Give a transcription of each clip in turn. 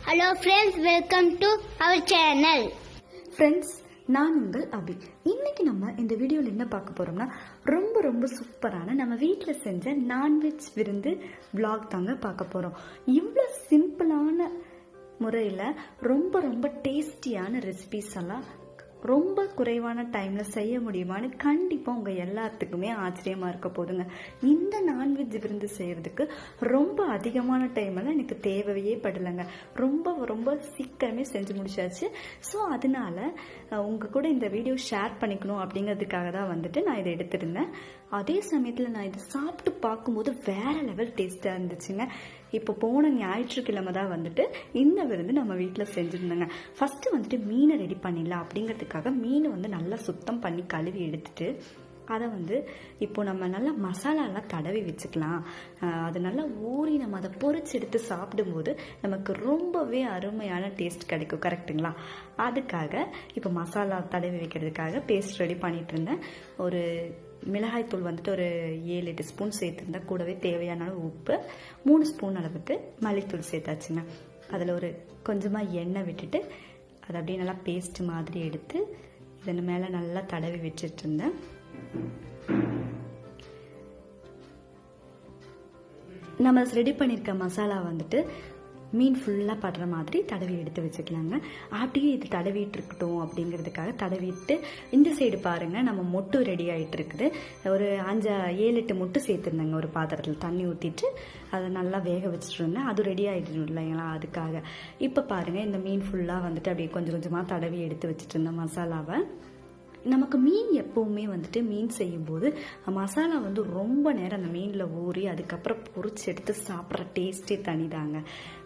Hello friends, welcome to our channel. Friends, நான் உங்கள் அபி. இன்னைக்கு நம்ம இந்த வீடியோவில் என்ன பார்க்க போறோம்னா ரொம்ப சூப்பரான நம்ம வீட்டில் செஞ்ச நான்வெஜ் விருந்து vlog தாங்க பார்க்க போறோம். இவ்வளோ சிம்பிளான முறையில் ரொம்ப டேஸ்டியான ரெசிபிஸ் எல்லாம் ரொம்ப குறைவான டைமில் செய்ய முடியுமான்னு கண்டிப்பாக உங்கள் எல்லாத்துக்குமே ஆச்சரியமாக இருக்க போதுங்க. இந்த நான்வெஜ் விருந்து செய்கிறதுக்கு ரொம்ப அதிகமான டைமெல்லாம் எனக்கு தேவையே படலைங்க. ரொம்ப சீக்கிரமே செஞ்சு முடிச்சாச்சு. ஸோ அதனால உங்கள் கூட இந்த வீடியோ ஷேர் பண்ணிக்கணும் அப்படிங்கிறதுக்காக தான் வந்துட்டு நான் இதை எடுத்திருந்தேன். அதே சமயத்தில் நான் இதை சாப்பிட்டு பார்க்கும்போது வேறு லெவல் டேஸ்ட்டாக இருந்துச்சுங்க. இப்போ போன ஞாயிற்றுக்கிழமை தான் வந்துட்டு இந்த விருந்து நம்ம வீட்டில் செஞ்சுருந்தோங்க. ஃபஸ்ட்டு வந்துட்டு மீனை ரெடி பண்ணிடலாம் அப்படிங்கிறதுக்காக மீனை வந்து நல்லா சுத்தம் பண்ணி கழுவி எடுத்துட்டு அதை வந்து இப்போ நம்ம நல்லா மசாலாலாம் தடவி வச்சுக்கலாம். அது நல்லா ஊறி நம்ம அதை பொரிச்சு எடுத்து சாப்பிடும்போது நமக்கு ரொம்பவே அருமையான டேஸ்ட் கிடைக்கும். கரெக்டுங்களா? அதுக்காக இப்போ மசாலா தடவி வைக்கிறதுக்காக பேஸ்ட் ரெடி பண்ணிட்டு இருந்தேன். ஒரு மிளகாய்த்தூள் வந்துட்டு ஒரு 7-8 ஸ்பூன் சேர்த்துருந்தேன். கூடவே தேவையான உப்பு 3 ஸ்பூன் அளவுக்கு மல்லித்தூள் சேர்த்தாச்சுங்க. அதில் ஒரு கொஞ்சமாக எண்ணெய் விட்டுட்டு அதை அப்படியே நல்லா பேஸ்ட் மாதிரி எடுத்து இதன் மேலே நல்லா தடவி வச்சுட்டு இருந்தேன். நம்ம ரெடி பண்ணியிருக்க மசாலா வந்துட்டு மீன் ஃபுல்லாக படுற மாதிரி தடவி எடுத்து வச்சுக்கலாங்க. அப்படியே இது தடவிட்டு இருக்கட்டும் அப்படிங்கிறதுக்காக தடவிட்டு இந்த சைடு பாருங்கள், நம்ம மொட்டு ரெடி ஆகிட்டு இருக்குது. ஒரு 5-7-8 மொட்டு சேர்த்துருந்தேங்க. ஒரு பாத்திரத்தில் தண்ணி ஊற்றிட்டு அதை நல்லா வேக வச்சுட்டு இருந்தேன். அது ரெடி ஆகிட்டு இல்லைங்களா? அதுக்காக இப்போ பாருங்கள், இந்த மீன் ஃபுல்லாக வந்துட்டு அப்படியே கொஞ்சமாக தடவி எடுத்து வச்சுட்டு இருந்தேன் மசாலாவை. நமக்கு மீன் எப்போவுமே வந்துட்டு மீன் செய்யும்போது மசாலா வந்து ரொம்ப நேரம் அந்த மீனில் ஊறி அதுக்கப்புறம் பொரிச்சு எடுத்து சாப்பிட்ற டேஸ்ட்டே தனிதாங்க.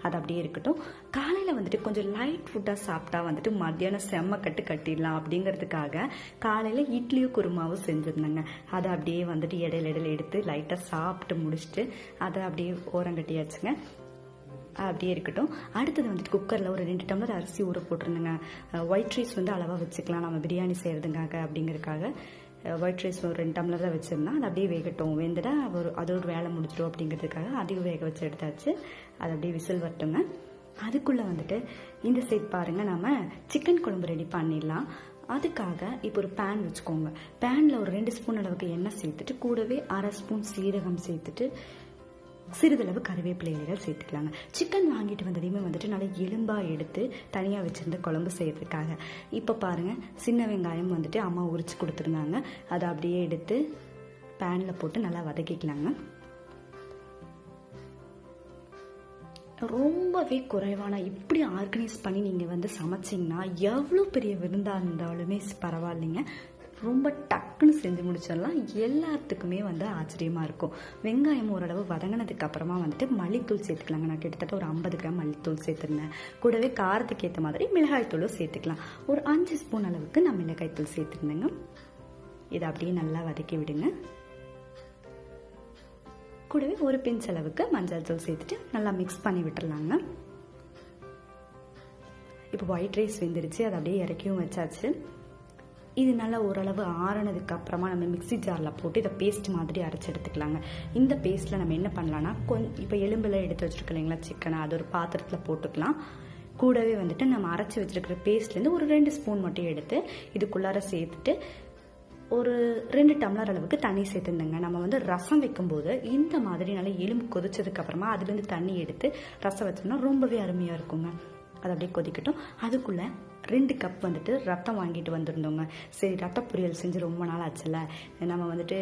அது அப்படியே இருக்கட்டும். காலையில் வந்துட்டு கொஞ்சம் லைட் ஃபுட்டாக சாப்பிட்டா வந்துட்டு மத்தியானம் செம்ம கட்டிடலாம் அப்படிங்கிறதுக்காக காலையில் இட்லியும் குருமாவும் செஞ்சுருந்தேங்க. அதை அப்படியே வந்துட்டு இடையில எடுத்து லைட்டாக சாப்பிட்டு முடிச்சுட்டு அதை அப்படியே ஓரங்கட்டியாச்சுங்க. அப்படியே இருக்கட்டும். அடுத்தது வந்துட்டு குக்கரில் ஒரு 2 டம்ளர் அரிசி ஊற போட்டிருந்தேங்க. ஒயிட் ரைஸ் வந்து அளவாக வச்சுக்கலாம் நம்ம பிரியாணி செய்கிறதுக்காக அப்படிங்கிறதுக்காக ஒயிட் ரைஸ் ஒரு 2 டம்ளர் தான் வச்சுருந்தேன். அது அப்படியே வேகட்டும், வெந்துட்டா அதோட வேலை முடிச்சிடும் அப்படிங்கிறதுக்காக அதையும் வேக வச்சு எடுத்தாச்சு. அது அப்படியே விசில் வரட்டுங்க. அதுக்குள்ளே வந்துட்டு இந்த சைட் பாருங்கள், நம்ம சிக்கன் குழம்பு ரெடி பண்ணிடலாம். அதுக்காக இப்போ ஒரு பேன் வச்சுக்கோங்க. பேனில் ஒரு 2 ஸ்பூன் அளவுக்கு எண்ணெய் சேர்த்துட்டு கூடவே 1/2 ஸ்பூன் சீரகம் சேர்த்துட்டு சிறிதளவு கருவேப்பிலை இலைகள் சேர்த்துக்கலாங்க. சிக்கன் வாங்கிட்டு வந்ததையுமே வந்துட்டு நல்லா எலும்பாக எடுத்து தனியாக வச்சுருந்த குழம்பு செய்யறதுக்காக இப்போ பாருங்கள், சின்ன வெங்காயம் வந்துட்டு அம்மா உரிச்சு கொடுத்துருந்தாங்க. அதை அப்படியே எடுத்து பேனில் போட்டு நல்லா வதக்கிக்கலாங்க. ரொம்பவே குறைவான இப்படி ஆர்கனைஸ் பண்ணி நீங்கள் வந்து சமைச்சிங்கன்னா எவ்வளோ பெரிய விருந்தாக இருந்தாலுமே பரவாயில்லைங்க, ரொம்ப டக்குன்னு செஞ்சு முடிச்சிடலாம். எல்லாத்துக்குமே வந்து ஆச்சரியமாக இருக்கும். வெங்காயம் ஓரளவு வதங்கினதுக்கு அப்புறமா வந்துட்டு மல்லித்தூள் சேர்த்துக்கலாங்க. நான் கிட்டத்தட்ட ஒரு 50 கிராம் மல்லித்தூள் சேர்த்துருந்தேன். கூடவே காரத்துக்கு ஏற்ற மாதிரி மிளகாய்த்தூளும் சேர்த்துக்கலாம். ஒரு 5 ஸ்பூன் அளவுக்கு நான் மிளகாய்த்தூள் சேர்த்துருந்தேங்க. இதை அப்படியே நல்லா வதக்கி விடுங்க. கூடவே ஒரு பிஞ்ச் அளவுக்கு மஞ்சள் தூள் சேர்த்துட்டு நல்லா மிக்ஸ் பண்ணி விட்டுடலாங்க. இப்போ ஒயிட் ரைஸ் வெந்துருச்சு. அதை அப்படியே இறக்கியும் வச்சாச்சு. இது நல்லா ஓரளவு ஆறினதுக்கு அப்புறமா நம்ம மிக்சி ஜாரில் போட்டு இதை பேஸ்ட் மாதிரி அரைச்சி எடுத்துக்கலாங்க. இந்த பேஸ்ட்டில் நம்ம என்ன பண்ணலான்னா இப்போ எலும்பெல்லாம் எடுத்து வச்சுருக்கோம் இல்லைங்களா சிக்கனை, அது ஒரு பாத்திரத்தில் போட்டுக்கலாம். கூடவே வந்துட்டு நம்ம அரைச்சி வச்சுருக்கிற பேஸ்ட்லேருந்து ஒரு 2 ஸ்பூன் மட்டும் எடுத்து இதுக்குள்ளார சேர்த்துட்டு ஒரு 2 டம்ளர் அளவுக்கு தண்ணி சேர்த்துருந்தேங்க. நம்ம வந்து ரசம் வைக்கும்போது இந்த மாதிரி நல்லா எலும்பு கொதிச்சதுக்கு அப்புறமா அதுலேருந்து தண்ணி எடுத்து ரசம் வச்சோம்னா ரொம்பவே அருமையாக இருக்குங்க. அது அப்படியே கொதிக்கட்டும். அதுக்குள்ளே 2 கப் வந்துட்டு ரத்தம் வாங்கிட்டு வந்திருந்தோங்க. சரி, ரத்த பொரியல் செஞ்சு ரொம்ப நாள் ஆச்சுல்ல, நம்ம வந்துட்டு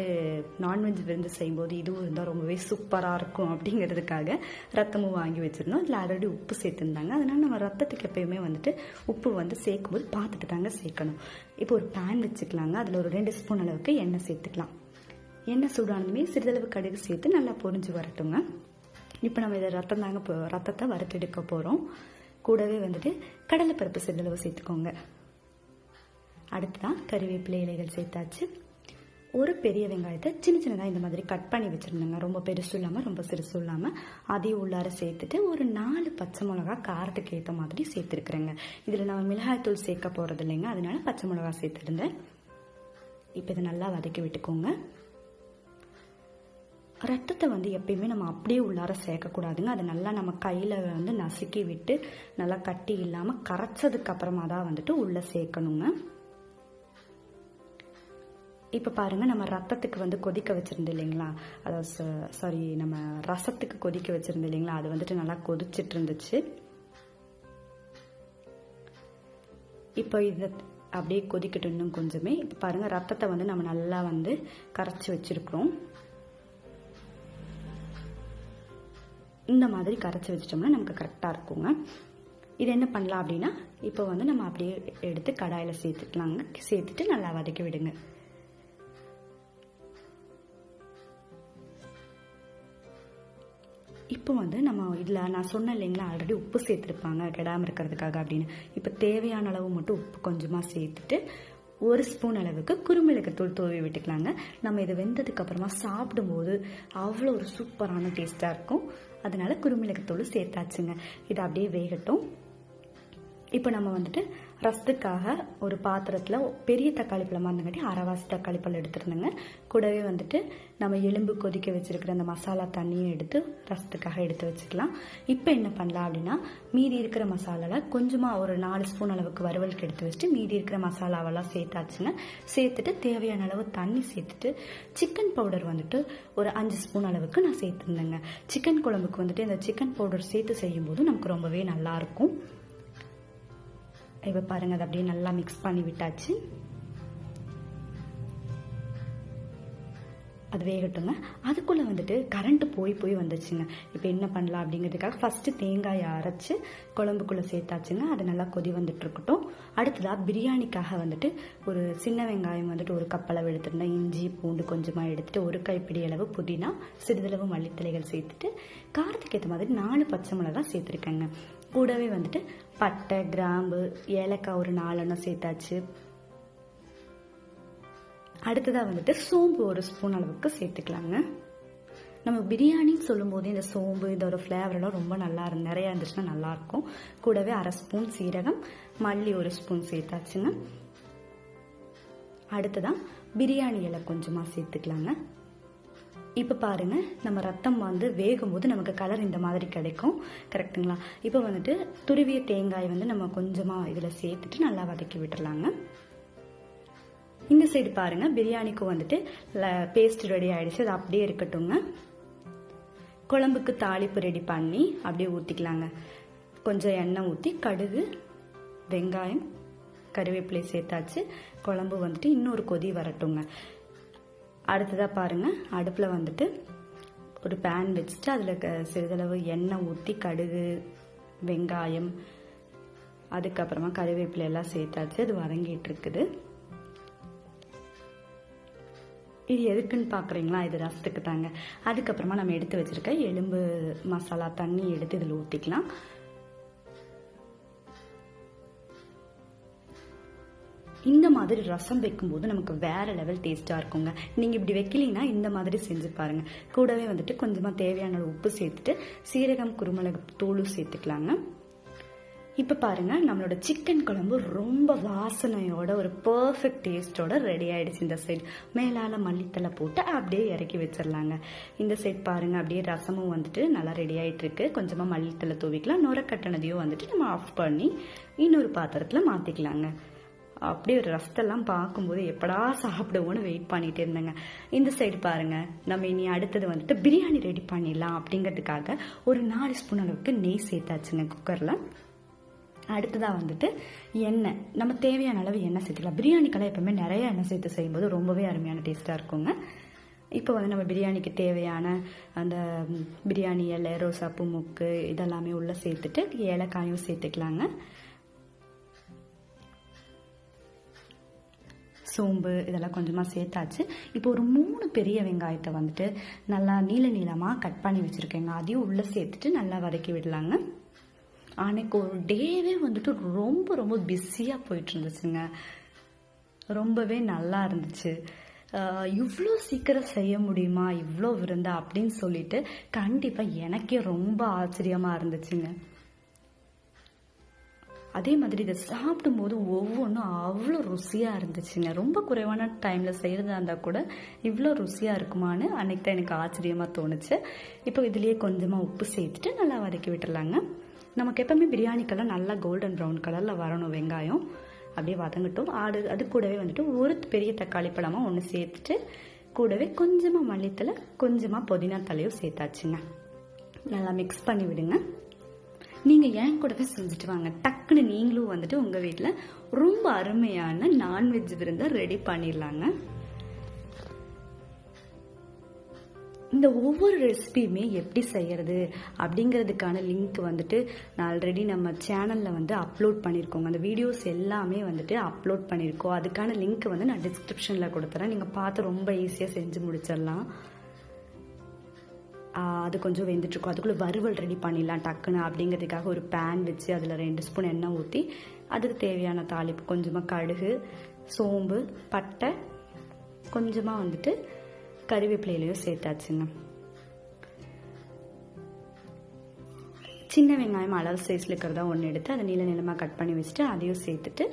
நான்வெஜ் விருந்து செய்யும்போது இதுவும் இருந்தால் ரொம்பவே சூப்பராக இருக்கும் அப்படிங்கிறதுக்காக ரத்தமும் வாங்கி வச்சுருந்தோம். இதில் ஆல்ரெடி உப்பு சேர்த்துருந்தாங்க. அதனால் நம்ம ரத்தத்துக்கு எப்பயுமே வந்துட்டு உப்பு வந்து சேர்க்கும்போது பார்த்துட்டு தாங்க சேர்க்கணும். இப்போ ஒரு பேன் வச்சுக்கலாங்க. அதில் ஒரு 2 ஸ்பூன் அளவுக்கு எண்ணெய் சேர்த்துக்கலாம். எண்ணெய் சூடானதுமே சிறிதளவு கடுகு சேர்த்து நல்லா பொரிஞ்சு வரட்டுங்க. இப்போ நம்ம இதை ரத்தத்தை வறுத்தெடுக்க போகிறோம். கூடவே வந்துட்டு கடலைப்பருப்பு சிறிதளவு சேர்த்துக்கோங்க. அடுத்துதான் கறிவேப்பிலை இலைகள் சேர்த்தாச்சு. ஒரு பெரிய வெங்காயத்தை சின்னதாக இந்த மாதிரி கட் பண்ணி வச்சுருந்தேங்க. ரொம்ப பெருசு இல்லாமல் ரொம்ப சிறுசு இல்லாமல் அதையும் உள்ளார சேர்த்துட்டு ஒரு 4 பச்சை மிளகா காரத்துக்கு ஏற்ற மாதிரி சேர்த்துருக்குறேங்க. இதில் நம்ம மிளகாய்த்தூள் சேர்க்க போகிறது இல்லைங்க, அதனால பச்சை மிளகா சேர்த்துருந்தேன். இப்போ இதை நல்லா வதக்கி விட்டுக்கோங்க. ரத்தத்தை வந்து எப்பயுமே நம்ம அப்படியே உள்ளார சேர்க்கக்கூடாதுங்க. அதை நல்லா நம்ம கையில் வந்து நசுக்கி விட்டு நல்லா கட்டி இல்லாமல் கரைச்சதுக்கு அப்புறமா தான் வந்துட்டு உள்ளே சேர்க்கணுங்க. இப்போ பாருங்க, நம்ம ரத்தத்துக்கு வந்து கொதிக்க வச்சிருந்தோம் இல்லைங்களா, அதாவது நம்ம ரசத்துக்கு கொதிக்க வச்சிருந்தோம் இல்லைங்களா, அது வந்துட்டு நல்லா கொதிச்சிட்டு இருந்துச்சு. இப்போ இதை அப்படியே கொதிக்கட்டும் இன்னும் கொஞ்சமே. இப்போ பாருங்க, ரத்தத்தை வந்து நம்ம நல்லா வந்து கரைச்சி வச்சிருக்கிறோம். இந்த மாதிரி கரைச்சி வச்சிட்டோம்னா நமக்கு கரெக்டாக இருக்குங்க. இது என்ன பண்ணலாம் அப்படின்னா, இப்போ வந்து நம்ம அப்படியே எடுத்து கடாயில் சேர்த்துக்கலாங்க. சேர்த்துட்டு நல்லா வதக்கி விடுங்க. இப்போ வந்து நம்ம இதில் நான் சொன்னேன் இல்லைங்களா, ஆல்ரெடி உப்பு சேர்த்துருப்பாங்க கெடாமல் இருக்கிறதுக்காக அப்படின்னு. இப்போ தேவையான அளவு மட்டும் உப்பு கொஞ்சமாக சேர்த்துட்டு 1 ஸ்பூன் அளவுக்கு குருமிளகுத்தூள் தூவி விட்டுக்கலாங்க. நம்ம இதை வெந்ததுக்கு அப்புறமா சாப்பிடும்போது அவ்வளோ ஒரு சூப்பரான டேஸ்ட்டாக இருக்கும். அதனால குருமிளகுத்தூள் சேர்த்தாச்சுங்க. இது அப்படியே வேகட்டும். இப்போ நம்ம வந்துட்டு ரசத்துக்காக ஒரு பாத்திரத்தில் பெரிய தக்காளி பழமாக இருந்தங்காட்டி அரைவாசி தக்காளி பழம் எடுத்துருந்தேங்க. கூடவே வந்துட்டு நம்ம எலும்பு கொதிக்க வச்சிருக்கிற அந்த மசாலா தண்ணியை எடுத்து ரசத்துக்காக எடுத்து வச்சுக்கலாம். இப்போ என்ன பண்ணலாம் அப்படின்னா, மீதி இருக்கிற மசாலாவில் கொஞ்சமாக ஒரு 4 ஸ்பூன் அளவுக்கு வறுவலுக்கு எடுத்து வச்சுட்டு மீதி இருக்கிற மசாலாவெல்லாம் சேர்த்தாச்சுங்க. சேர்த்துட்டு தேவையான அளவு தண்ணி சேர்த்துட்டு சிக்கன் பவுடர் வந்துட்டு ஒரு 5 ஸ்பூன் அளவுக்கு நான் சேர்த்துருந்தேங்க. சிக்கன் குழம்புக்கு வந்துட்டு இந்த சிக்கன் பவுடர் சேர்த்து செய்யும்போது நமக்கு ரொம்பவே நல்லாயிருக்கும். இப்போ பாருங்க, அதை அப்படியே நல்லா மிக்ஸ் பண்ணி விட்டாச்சு. அது வேகட்டுங்க. அதுக்குள்ளே வந்துட்டு கரண்ட் போய் வந்துச்சுங்க. இப்போ என்ன பண்ணலாம் அப்படிங்கிறதுக்காக ஃபஸ்ட்டு தேங்காயை அரைச்சி குழம்புக்குள்ளே சேர்த்தாச்சுங்க. அது நல்லா கொதி வந்துட்டு இருக்கட்டும். அடுத்ததாக பிரியாணிக்காக வந்துட்டு ஒரு சின்ன வெங்காயம் வந்துட்டு 1 கப் அளவு எடுத்துருந்தேன். இஞ்சி பூண்டு கொஞ்சமாக எடுத்துட்டு 1 கைப்பிடி அளவு புதினா, சிறிதளவு மல்லித்தலைகள் சேர்த்துட்டு காரத்துக்கு ஏற்ற மாதிரி 4 பச்சை மிளகாய் சேர்த்துருக்கேங்க. கூடவே வந்துட்டு பட்டை, கிராம்பு, ஏலக்காய் ஒரு 4 எண்ணம் சேர்த்தாச்சு. அடுத்ததாக வந்துட்டு சோம்பு 1 ஸ்பூன் அளவுக்கு சேர்த்துக்கலாங்க. நம்ம பிரியாணின்னு சொல்லும் போது இந்த சோம்பு இதோட ஃப்ளேவரெல்லாம் ரொம்ப நல்லா நிறையா இருந்துச்சுன்னா நல்லாயிருக்கும். கூடவே 1/2 ஸ்பூன் சீரகம், மல்லி 1 ஸ்பூன் சேர்த்தாச்சுங்க. அடுத்ததான் பிரியாணி இலை கொஞ்சமாக சேர்த்துக்கலாங்க. இப்போ பாருங்க, நம்ம ரத்தம் வந்து வேகும்போது நமக்கு கலர் இந்த மாதிரி கிடைக்கும். கரெக்டுங்களா? இப்போ வந்துட்டு துருவிய தேங்காய் வந்து நம்ம கொஞ்சமாக இதில் சேர்த்துட்டு நல்லா வதக்கி விட்டுறலாங்க. இந்த சைடு பாருங்க, பிரியாணிக்கும் வந்துட்டு பேஸ்ட் ரெடி ஆயிடுச்சு. அது அப்படியே இருக்கட்டுங்க. குழம்புக்கு தாளிப்பு ரெடி பண்ணி அப்படியே ஊற்றிக்கலாங்க. கொஞ்சம் எண்ணெய் ஊற்றி கடுகு, வெங்காயம், கருவேப்பிலை சேர்த்தாச்சு. குழம்பு வந்துட்டு இன்னொரு கொதி வரட்டுங்க. அடுத்ததாக பாருங்க, அடுப்பில் வந்துட்டு ஒரு பேன் வச்சுட்டு அதில் சிறிதளவு எண்ணெய் ஊற்றி கடுகு, வெங்காயம், அதுக்கப்புறமா கருவேப்பிலை எல்லாம் சேர்த்தாச்சு. அது வதங்கிட்டு இருக்குது. இது எதுக்குன்னு பார்க்குறீங்களா? இது ரசத்துக்கு தாங்க. அதுக்கப்புறமா நம்ம எடுத்து வச்சிருக்க எலும்பு மசாலா தண்ணி எடுத்து இதில் ஊற்றிக்கலாம். இந்த மாதிரி ரசம் வைக்கும்போது நமக்கு வேற லெவல் டேஸ்ட்டாக இருக்குங்க. நீங்கள் இப்படி வைக்கலீங்கன்னா இந்த மாதிரி செஞ்சு பாருங்க. கூடவே வந்துட்டு கொஞ்சமாக தேவையான உப்பு சேர்த்துட்டு சீரகம், குருமிளகு தூளும் சேர்த்துக்கலாங்க. இப்போ பாருங்க, நம்மளோட சிக்கன் குழம்பு ரொம்ப வாசனையோட ஒரு பர்ஃபெக்ட் டேஸ்டோட ரெடி ஆயிடுச்சு. இந்த சைடு மேலால மல்லித்தலை போட்டு அப்படியே இறக்கி வச்சிடலாங்க. இந்த சைடு பாருங்க, அப்படியே ரசமும் வந்துட்டு நல்லா ரெடி ஆயிட்டு இருக்கு. கொஞ்சமா மல்லித்தலை தூவிக்கலாம். நுரக்கட்டனதையும் வந்துட்டு நம்ம ஆஃப் பண்ணி இன்னொரு பாத்திரத்துல மாத்திக்கலாங்க. அப்படியே ஒரு ரசத்தெல்லாம் பார்க்கும்போது எப்படா சாப்பிடுவோன்னு வெயிட் பண்ணிட்டே இருந்தேங்க. இந்த சைடு பாருங்க, நம்ம இனி அடுத்தது வந்துட்டு பிரியாணி ரெடி பண்ணிடலாம் அப்படிங்கிறதுக்காக ஒரு 4 ஸ்பூன் அளவுக்கு நெய் சேர்த்தாச்சுங்க குக்கர்ல. அடுத்ததாக வந்துட்டு எண்ணெய், நம்ம தேவையான அளவு எண்ணெய் சேர்த்துக்கலாம். பிரியாணிக்கெல்லாம் எப்பவுமே நிறைய எண்ணெய் சேர்த்து செய்யும்போது ரொம்பவே அருமையான டேஸ்ட்டாக இருக்குங்க. இப்போ வந்து நம்ம பிரியாணிக்கு தேவையான அந்த பிரியாணி இலை, ரோசாப்பூ மொக்கு இதெல்லாமே உள்ளே சேர்த்துட்டு ஏலக்காயும் சேர்த்துக்கலாங்க. சோம்பு இதெல்லாம் கொஞ்சமாக சேர்த்தாச்சு. இப்போ ஒரு 3 பெரிய வெங்காயத்தை வந்துட்டு நல்லா நீளமாக கட் பண்ணி வச்சுருக்கேங்க. அதையும் உள்ளே சேர்த்துட்டு நல்லா வதக்கி விடலாங்க. அன்னைக்கு ஒரு டேவே வந்துட்டு ரொம்ப ரொம்ப பிஸியாக போயிட்டு இருந்துச்சுங்க. ரொம்பவே நல்லா இருந்துச்சு. இவ்வளோ சீக்கிரம் செய்ய முடியுமா இவ்வளோ விருந்தா அப்படின்னு சொல்லிட்டு கண்டிப்பாக எனக்கே ரொம்ப ஆச்சரியமாக இருந்துச்சுங்க. அதே மாதிரி இதை சாப்பிடும்போது ஒவ்வொன்றும் அவ்வளோ ருசியாக இருந்துச்சுங்க. ரொம்ப குறைவான டைமில் செய்கிறதா இருந்தால் கூட இவ்வளோ ருசியாக இருக்குமான்னு அன்னைக்கு தான் எனக்கு ஆச்சரியமாக தோணுச்சு. இப்போ இதுலேயே கொஞ்சமாக உப்பு சேர்த்துட்டு நல்லா வதக்கி விட்டுடலாங்க. நமக்கு எப்பவுமே பிரியாணிக்கெல்லாம் நல்லா கோல்டன் ப்ரௌன் கலரில் வரணும் வெங்காயம். அப்படியே வதங்கட்டும். அது கூடவே வந்துட்டு ஒரு பெரிய தக்காளி பழமாக ஒன்று சேர்த்துட்டு கூடவே கொஞ்சமாக மல்லித்தலை கொஞ்சமாக புதினா தலையும் சேர்த்தாச்சுங்க. நல்லா மிக்ஸ் பண்ணி விடுங்க. நீங்கள் ஏன் கூடவே செஞ்சுட்டு வாங்க. டக்குன்னு நீங்களும் வந்துட்டு உங்கள் வீட்டில் ரொம்ப அருமையான நான்வெஜ் விருந்தை ரெடி பண்ணிடலாங்க. இந்த ஒவ்வொரு ரெசிபியுமே எப்படி செய்யறது அப்படிங்கிறதுக்கான லிங்க் வந்துட்டு நான் ஆல்ரெடி நம்ம சேனலில் வந்து அப்லோட் பண்ணியிருக்கோங்க. அந்த வீடியோஸ் எல்லாமே வந்துட்டு அப்லோட் பண்ணியிருக்கோம். அதுக்கான லிங்க் வந்து நான் டிஸ்கிரிப்ஷனில் கொடுத்துறேன். நீங்கள் பார்த்து ரொம்ப ஈஸியாக செஞ்சு முடிச்சிடலாம். அது கொஞ்சம் வெந்துட்டுருக்கும். அதுக்குள்ளே வறுவல் ரெடி பண்ணிடலாம் டக்குன்னு அப்படிங்கிறதுக்காக ஒரு பேன் வச்சு அதில் 2 ஸ்பூன் எண்ணெய் ஊற்றி அதுக்கு தேவையான தாளிப்பு கொஞ்சமாக கடுகு, சோம்பு, பட்டை, கொஞ்சமாக வந்துட்டு கறிவேப்பிலையிலையும் சேர்த்தாச்சுங்க. சின்ன வெங்காயம் அளவு சைஸில் இருக்கிறதா ஒன்று எடுத்து அதை நீள நீளமாக கட் பண்ணி வச்சுட்டு அதையும் சேர்த்துட்டு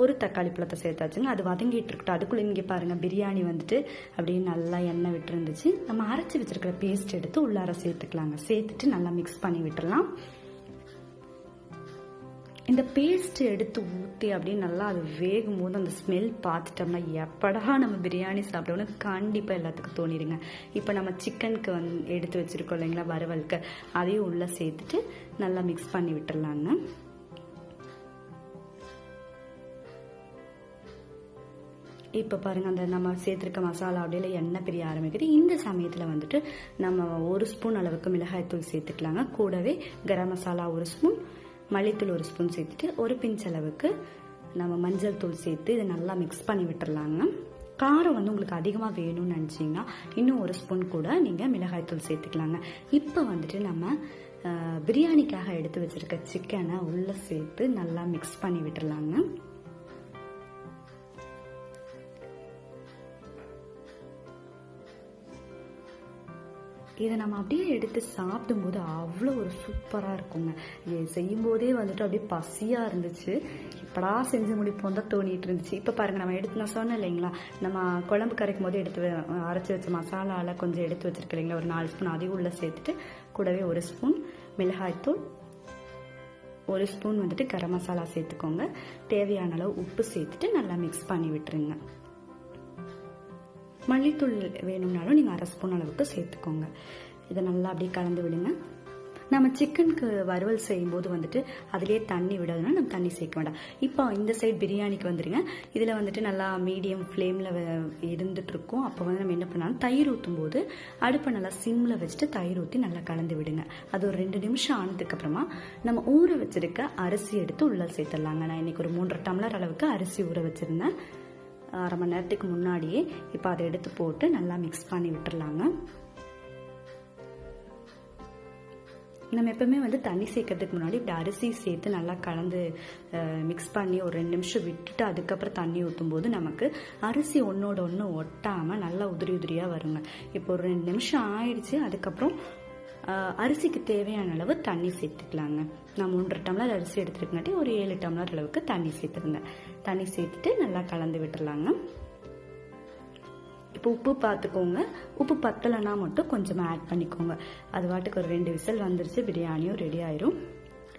ஒரு தக்காளி பழத்தை சேர்த்தாச்சுங்க. அது வதங்கிட்டு இருக்கட்டும். அதுக்குள்ளே இங்கே பாருங்கள் பிரியாணி வந்துட்டு அப்படியே நல்லா எண்ணெய் விட்டு இருந்துச்சு. நம்ம அரைச்சி வச்சிருக்கிற பேஸ்ட் எடுத்து உள்ளார சேர்த்துக்கலாங்க. சேர்த்துட்டு நல்லா மிக்ஸ் பண்ணி விட்டுடலாம். இந்த பேஸ்ட் எடுத்து ஊற்றி அப்படியே நல்லா அது வேகும் போது அந்த ஸ்மெல் பார்த்துட்டோம்னா எப்படா நம்ம பிரியாணி சாப்பிட்டோம்னா கண்டிப்பாக எல்லாத்துக்கும் தோணிடுங்க. இப்போ நம்ம சிக்கனுக்கு எடுத்து வச்சிருக்கோம் இல்லைங்களா வறுவலுக்கு, அதையும் உள்ளே சேர்த்துட்டு நல்லா மிக்ஸ் பண்ணி விட்டுடலாங்க. இப்போ பாருங்கள் அந்த நம்ம சேர்த்துருக்க மசாலா அப்படியே எண்ணெய் பிரிய ஆரம்பிக்குது. இந்த சமயத்தில் வந்துட்டு நம்ம 1 ஸ்பூன் அளவுக்கு மிளகாய்த்தூள் சேர்த்துக்கலாங்க. கூடவே கரம் மசாலா 1 ஸ்பூன், மல்லித்தூள் 1 ஸ்பூன் சேர்த்துட்டு ஒரு பிஞ்ச் அளவுக்கு நம்ம மஞ்சள் தூள் சேர்த்து இதை நல்லா மிக்ஸ் பண்ணி விட்டுறலாங்க. காரம் வந்து உங்களுக்கு அதிகமாக வேணும்னு நினச்சிங்கன்னா இன்னும் 1 ஸ்பூன் கூட நீங்கள் மிளகாய்த்தூள் சேர்த்துக்கலாங்க. இப்போ வந்துட்டு நம்ம பிரியாணிக்காக எடுத்து வச்சிருக்க சிக்கனை உள்ளே சேர்த்து நல்லா மிக்ஸ் பண்ணி விட்டுறலாங்க. இதை நம்ம அப்படியே எடுத்து சாப்பிடும்போது அவ்வளோ ஒரு சூப்பராக இருக்குங்க. இது செய்யும்போதே வந்துட்டு அப்படியே பசியாக இருந்துச்சு. இப்படா செஞ்சு முடிப்போம் தான் தோணிட்டு இருந்துச்சு. இப்போ பாருங்கள் நம்ம எடுத்து நான் சொன்னேன் இல்லைங்களா, நம்ம குழம்பு கரைக்கும் போது எடுத்து அரைச்சி வச்ச மசாலாவில் கொஞ்சம் எடுத்து வச்சிருக்கேன் இல்லைங்களா, ஒரு 4 ஸ்பூன் அதையும் உள்ளே சேர்த்துட்டு கூடவே 1 ஸ்பூன் மிளகாய்த்தூள், 1 ஸ்பூன் வந்துட்டு கரம் மசாலா சேர்த்துக்கோங்க. தேவையான அளவு உப்பு சேர்த்துட்டு நல்லா மிக்ஸ் பண்ணி விட்டுருங்க. மல்லித்தூள் வேணும்னாலும் நீங்கள் 1/2 ஸ்பூன் அளவுக்கு சேர்த்துக்கோங்க. இதை நல்லா அப்படியே கலந்து விடுங்க. நம்ம சிக்கனுக்கு வறுவல் செய்யும்போது வந்துட்டு அதிலே தண்ணி விடாதுன்னா நம்ம தண்ணி சேர்க்க வேண்டாம். இப்போ இந்த சைடு பிரியாணிக்கு வந்துடுங்க. இதில் வந்துட்டு நல்லா மீடியம் ஃப்ளேமில் இருந்துட்டு இருக்கும். அப்போ வந்து நம்ம என்ன பண்ணாலும் தயிர் ஊற்றும் போது அடுப்பை நல்லா சிம்மில் வச்சுட்டு தயிர் ஊற்றி நல்லா கலந்து விடுங்க. அது ஒரு 2 நிமிஷம் ஆனதுக்கப்புறமா நம்ம ஊற வச்சிருக்க அரிசி எடுத்து உள்ளே சேர்த்துடலாங்க. நான் இன்னைக்கு ஒரு 3.5 டம்ளர் அளவுக்கு அரிசி ஊற வச்சுருந்தேன் 1/2 மணி நேரத்துக்கு முன்னாடியே. இப்போ அதை எடுத்து போட்டு நல்லா மிக்ஸ் பண்ணி விட்டுறலாங்க. நம்ம எப்பவுமே வந்து தண்ணி சேர்க்கறதுக்கு முன்னாடி இப்படி அரிசி சேர்த்து நல்லா கலந்து மிக்ஸ் பண்ணி ஒரு 2 நிமிஷம் விட்டுட்டு அதுக்கப்புறம் தண்ணி ஊற்றும் போது நமக்கு அரிசி ஒன்றோட ஒன்று ஒட்டாமல் நல்லா உதிரி உதிரியாக வருங்க. இப்போ ஒரு 2 நிமிஷம் ஆயிடுச்சு. அதுக்கப்புறம் அரிசிக்கு தேவையான அளவு தண்ணி சேர்த்துக்கலாங்க. நான் 3.5 டம்ளர் அரிசி எடுத்துருக்கங்காட்டி ஒரு 7 டம்ளர் அளவுக்கு தண்ணி சேர்த்துருந்தேன். தண்ணி சேர்த்துட்டு நல்லா கலந்து விட்டுடலாங்க. இப்போ உப்பு பார்த்துக்கோங்க. உப்பு பத்தலைன்னா மட்டும் கொஞ்சமாக ஆட் பண்ணிக்கோங்க. அது வாட்டுக்கு ஒரு 2 விசில் வந்துருச்சு. பிரியாணியும் ரெடி ஆயிரும்.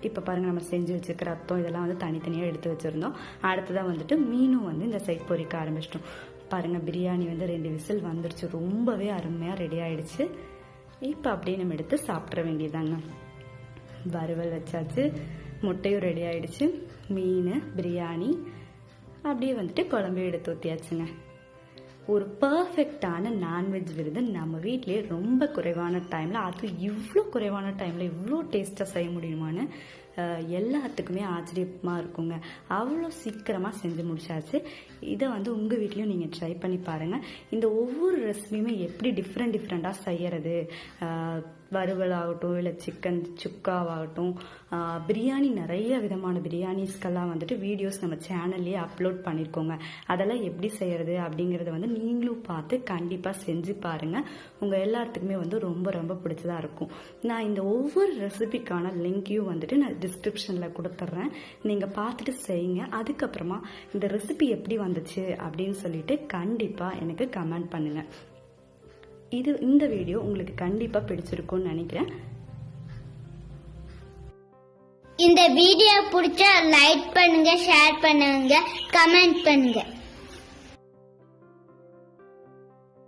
இப்போ பாருங்கள் நம்ம செஞ்சு வச்சுருக்கிற ரத்தம் இதெல்லாம் வந்து தனித்தனியாக எடுத்து வச்சுருந்தோம். அடுத்ததான் வந்துட்டு மீனும் வந்து இந்த சைட் பொரிக்க ஆரம்பிச்சிட்டோம். பாருங்கள் பிரியாணி வந்து 2 விசில் வந்துருச்சு. ரொம்பவே அருமையாக ரெடி ஆயிடுச்சு. இப்போ அப்படியே நம்ம எடுத்து சாப்பிட்ற வேண்டியதாங்க. வறுவல் வச்சாச்சு, முட்டையும் ரெடி ஆயிடுச்சு, மீன், பிரியாணி அப்படியே வந்துட்டு குழம்பையும் எடுத்து ஊற்றியாச்சுங்க. ஒரு பர்ஃபெக்டான நான்வெஜ் விருந்து நம்ம வீட்டிலேயே ரொம்ப குறைவான டைமில், அது இவ்வளோ குறைவான டைமில் இவ்வளோ டேஸ்ட்டாக செய்ய முடியுமான்னு எல்லாத்துக்குமே ஆச்சரியமாக இருக்குங்க. அவ்வளோ சீக்கிரமாக செஞ்சு முடிச்சாச்சு. இதை வந்து உங்கள் வீட்லேயும் நீங்கள் ட்ரை பண்ணி பாருங்கள். இந்த ஒவ்வொரு ரெசிபியுமே எப்படி டிஃப்ரெண்ட்டாக செய்யறது, வறுவல் ஆகட்டும் இல்லை சிக்கன் சுக்காவாகட்டும், பிரியாணி, நிறைய விதமான பிரியாணிஸ்கெல்லாம் வந்துட்டு வீடியோஸ் நம்ம சேனல்லே அப்லோட் பண்ணியிருக்கோங்க. அதெல்லாம் எப்படி செய்கிறது அப்படிங்கிறத வந்து நீங்களும் பார்த்து கண்டிப்பாக செஞ்சு பாருங்கள். உங்கள் எல்லாத்துக்குமே வந்து ரொம்ப ரொம்ப பிடிச்சதா இருக்கும். நான் இந்த ஒவ்வொரு ரெசிபிக்கான லிங்க்கையும் வந்துட்டு நான் டிஸ்கிரிப்ஷனில் கொடுத்துட்றேன். நீங்கள் பார்த்துட்டு செய்யுங்க. அதுக்கப்புறமா இந்த ரெசிபி எப்படி வந்துச்சு அப்படின்னு சொல்லிட்டு கண்டிப்பாக எனக்கு கமெண்ட் பண்ணுங்கள். இந்த வீடியோ உங்களுக்கு கண்டிப்பாக பிடிச்சிருக்கும்னு நினைக்கிறேன். இந்த வீடியோ பிடிச்சா லைக் பண்ணுங்க, ஷேர் பண்ணுங்க, கமெண்ட் பண்ணுங்க.